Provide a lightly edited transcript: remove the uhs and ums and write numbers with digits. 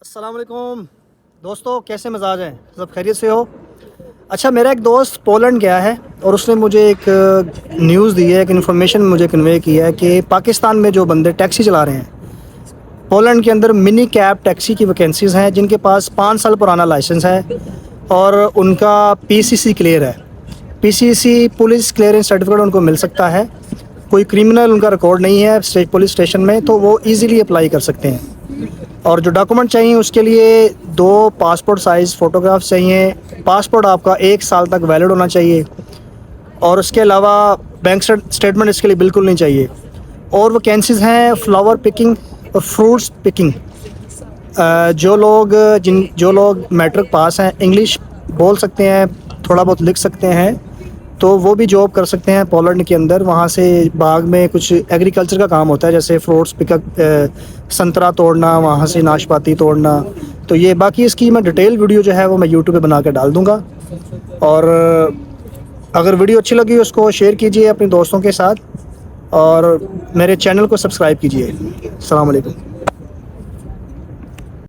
السلام علیکم دوستو، کیسے مزاج ہیں؟ سب خیریت سے ہو؟ اچھا، میرا ایک دوست پولینڈ گیا ہے اور اس نے مجھے ایک نیوز دی ہے، ایک انفارمیشن مجھے کنوے کی ہے کہ پاکستان میں جو بندے ٹیکسی چلا رہے ہیں، پولینڈ کے اندر منی کیب ٹیکسی کی ویکینسیز ہیں جن کے پاس 5 سال پرانا لائسنس ہے اور ان کا پی سی سی کلیئر ہے۔ پی سی سی پولیس کلیئرنس سرٹیفکیٹ ان کو مل سکتا ہے، کوئی کرمنل ان کا ریکارڈ نہیں ہے پولیس اسٹیشن میں، تو وہ ایزیلی اپلائی کر سکتے ہیں۔ اور جو ڈاکومنٹ چاہیے اس کے لیے 2 پاسپورٹ سائز فوٹوگرافس چاہیے، پاسپورٹ آپ کا 1 سال تک ویلڈ ہونا چاہیے، اور اس کے علاوہ بینک اسٹیٹمنٹ اس کے لیے بالکل نہیں چاہیے۔ اور ویکینسیز ہیں فلاور پکنگ اور فروٹس پکنگ۔ جو لوگ میٹرک پاس ہیں، انگلش بول سکتے ہیں، تھوڑا بہت لکھ سکتے ہیں، تو وہ بھی جاب کر سکتے ہیں پولینڈ کے اندر۔ وہاں سے باغ میں کچھ ایگریکلچر کا کام ہوتا ہے، جیسے فروٹس پک اپ، سنترا توڑنا، وہاں سے ناشپاتی توڑنا۔ تو یہ باقی اس کی میں ڈیٹیل ویڈیو جو ہے وہ میں یوٹیوب پہ بنا کے ڈال دوں گا، اور اگر ویڈیو اچھی لگی اس کو شیئر کیجئے اپنے دوستوں کے ساتھ، اور میرے چینل کو سبسکرائب کیجئے۔ السلام علیکم۔